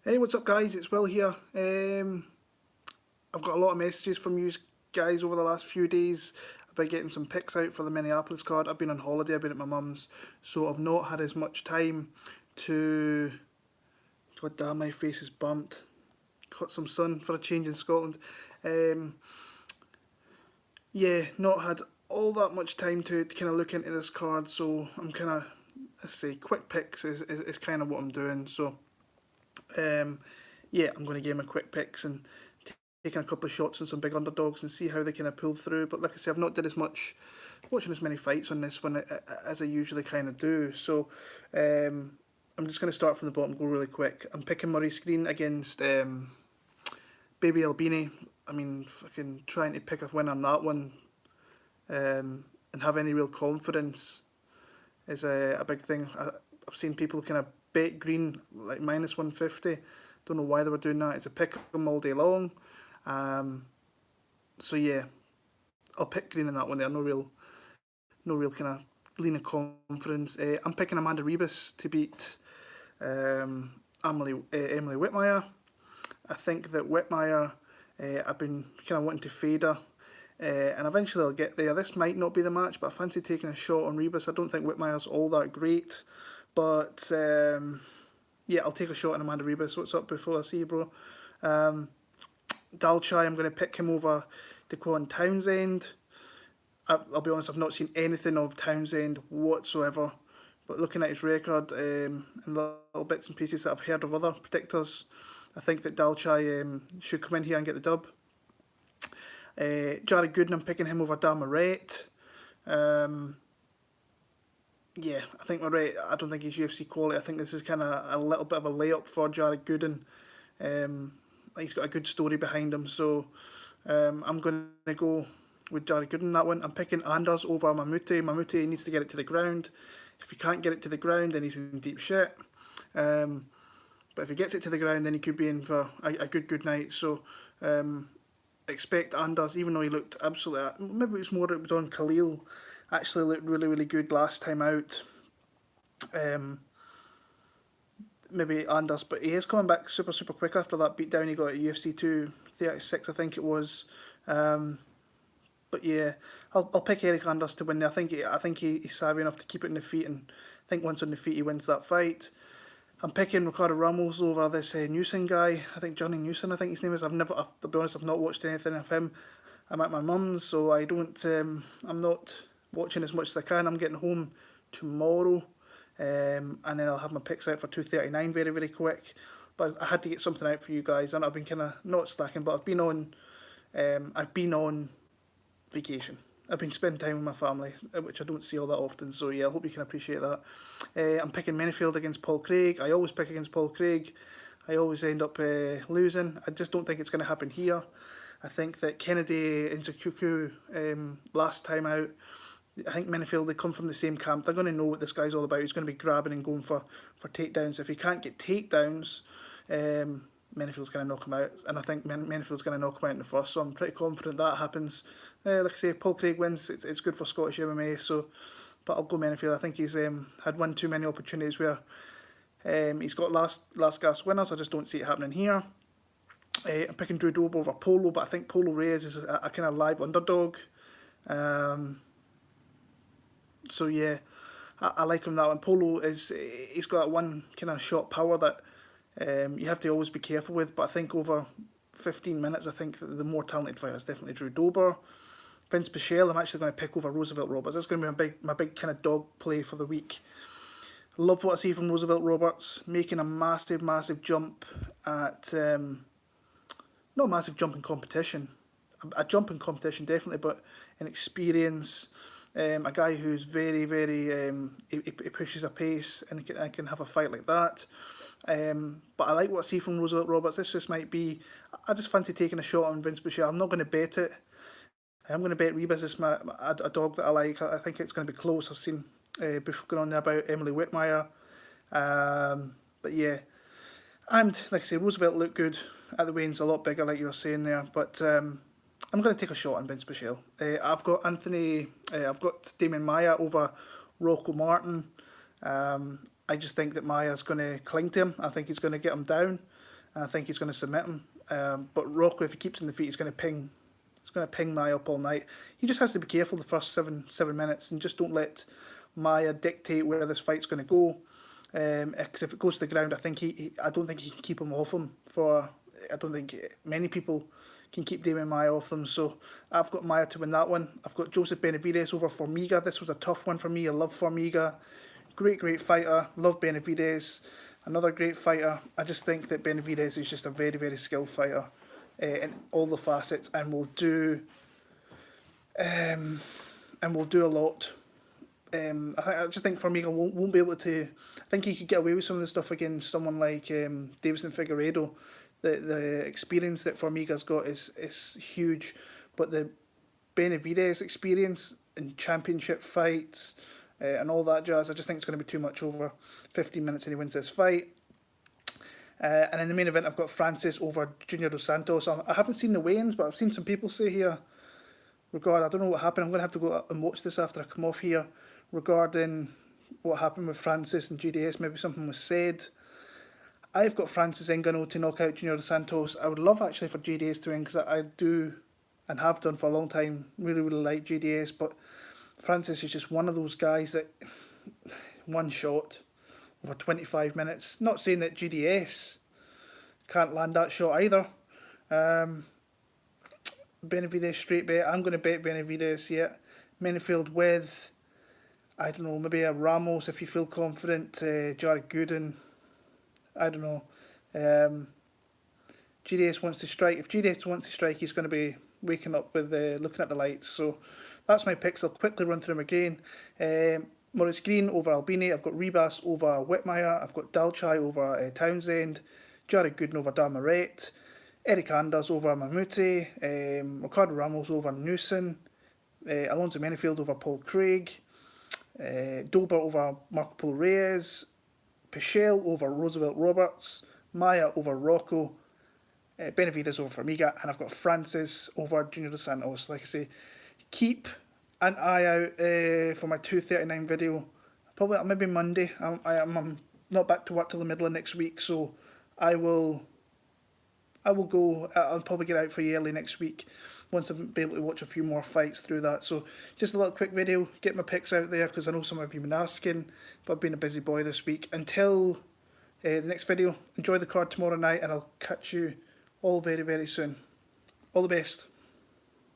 Hey, what's up, guys? It's Will here. I've got a lot of messages from you guys over the last few days about getting some picks out for the Minneapolis card. I've been on holiday, I've been at my mum's, so I've not had as much time to. God damn, my face is bumped. Caught some sun for a change in Scotland. Um, yeah, not had all that much time to kind of look into this card, so I'm kind of, let's say, quick picks is kind of what I'm doing. So, um, yeah, I'm going to give my quick picks and taking a couple of shots on some big underdogs and see how they kind of pull through. But like I say, I've not did as much watching as many fights on this one as I usually kind of do. So I'm just going to start from the bottom, go really quick. I'm picking Maurice Green against Baby Albini. I mean, fucking trying to pick a win on that one and have any real confidence is a big thing. I've seen people kind of bet Green like -150. Don't know why they were doing that. It's a pick 'em all day long. So yeah, I'll pick Green in that one there. No real kind of lean of confidence. I'm picking Amanda Rebus to beat Emily Whitmire. I think that Whitmire, I've been kind of wanting to fade her. And eventually I'll get there. This might not be the match, but I fancy taking a shot on Rebus. I don't think Whitmire's all that great. But yeah, I'll take a shot on Amanda Rebus. What's up before I see you, bro? Dalchai, I'm going to pick him over Daquan Townsend. I'll be honest, I've not seen anything of Townsend whatsoever. But looking at his record and little bits and pieces that I've heard of other predictors, I think that Dalchai should come in here and get the dub. Jared Gooden, I'm picking him over Dan Moret. Yeah, I think Moret, I don't think he's UFC quality. I think this is kind of a little bit of a layup for Jared Gooden. He's got a good story behind him, so I'm going to go with Jared Gooden in that one. I'm picking Anders over Mamute. Mamute needs to get it to the ground. If he can't get it to the ground, then he's in deep shit. But if he gets it to the ground, then he could be in for a good night. So expect Anders, even though he looked absolutely, maybe it's more it was on Khalil, actually looked really good last time out. Maybe Anders, but he is coming back super quick after that beatdown he got at UFC 236, I think it was. But yeah, I'll pick Eric Anders to win. I think he's savvy enough to keep it in the feet, and I think once on the feet he wins that fight. I'm picking Ricardo Ramos over this Newson guy. I think Johnny Newson, I think his name is. To be honest, I've not watched anything of him. I'm at my mum's, so I don't. I'm not watching as much as I can. I'm getting home tomorrow, and then I'll have my picks out for 239 very quick. But I had to get something out for you guys, and I've been kind of not slacking, but I've been on vacation. I've been spending time with my family, which I don't see all that often, so yeah, I hope you can appreciate that. I'm picking Menifield against Paul Craig. I always pick against Paul Craig. I always end up losing. I just don't think it's going to happen here. I think that Kennedy and Zakuku last time out, I think Menifield, they come from the same camp. They're going to know what this guy's all about. He's going to be grabbing and going for takedowns. If he can't get takedowns, Menifield's going to knock him out, and I think Menifield's going to knock him out in the first, so I'm pretty confident that happens. Like I say, Paul Craig wins, it's good for Scottish MMA, so, but I'll go Menifield. I think he's had one too many opportunities where he's got last gasp winners. I just don't see it happening here. I'm picking Drew Dober over Polo, but I think Polo Reyes is a kind of live underdog. So yeah, I like him that one. Polo he's got that one kind of shot power that you have to always be careful with, but I think over 15 minutes, I think the more talented fighter is definitely Drew Dober. Vince Pichel, I'm actually going to pick over Roosevelt Roberts. That's going to be my big kind of dog play for the week. Love what I see from Roosevelt Roberts, making a massive jump at, not a massive jump in competition, a jump in competition definitely, but in experience. A guy who's very he pushes a pace and can have a fight like that. But I like what I see from Roosevelt Roberts. This just might be, I just fancy taking a shot on Vince Pichel. I'm not going to bet it. I'm going to bet Rebus is a dog that I like. I think it's going to be close. I've seen before going on there about Emily Whitmire. But yeah, and like I say, Roosevelt looked good at the weigh-ins, a lot bigger, like you were saying there. But I'm going to take a shot on Vince Pichel. I've got Damien Maia over Rocco Martin. I just think that Maia's going to cling to him. I think he's going to get him down. and I think he's going to submit him. But Rocco, if he keeps in the feet, he's going to ping. He's going to ping Maia up all night. He just has to be careful the first seven minutes, and just don't let Maia dictate where this fight's going to go. Because if it goes to the ground, I don't think he can keep him off him for. I don't think many people can keep Damian Maia off them. So I've got Maia to win that one. I've got Joseph Benavidez over Formiga. This was a tough one for me. I love Formiga. Great fighter. Love Benavidez. Another great fighter. I just think that Benavidez is just a very skilled fighter in all the facets, and will do a lot. I just think Formiga won't be able to. I think he could get away with some of the stuff against someone like Davison Figueiredo. The experience that Formiga's got is huge, but the Benavidez experience in championship fights and all that jazz, I just think it's going to be too much over 15 minutes and he wins this fight. And in the main event, I've got Francis over Junior Dos Santos. I haven't seen the weigh-ins, but I've seen some people say here, I don't know what happened. I'm going to have to go and watch this after I come off here, regarding what happened with Francis and JDS. Maybe something was said. I've got Francis Ngannou to knock out Junior Dos Santos. I would love actually for JDS to win, because I do and have done for a long time really like JDS, but Francis is just one of those guys that one shot over 25 minutes. Not saying that JDS can't land that shot either. Benavidez straight bet. I'm going to bet Benavidez, yeah. Minifield with, I don't know, maybe a Ramos if you feel confident. Jared Gooden. I don't know. JDS wants to strike. If JDS wants to strike, he's going to be waking up with looking at the lights. So that's my picks. I'll quickly run through them again. Maurice Green over Albini. I've got Ribas over Whitmire. I've got Dalchai over Townsend. Jared Gooden over Damaret. Eric Anders over Mamute. Ricardo Ramos over Newson. Alonso Menifield over Paul Craig. Dober over Marco Polo Reyes. Pichel over Roosevelt Roberts. Maia over Rocco. Benavidez over Formiga. And I've got Francis over Junior Dos Santos. Like I say, keep an eye out for my 2:39 video. Probably maybe Monday. I'm not back to work till the middle of next week, so I will go. I'll probably get out for you early next week once I'll be able to watch a few more fights through that. So just a little quick video, get my picks out there, because I know some of you have been asking, but I've been a busy boy this week. Until the next video, enjoy the card tomorrow night, and I'll catch you all very soon. All the best.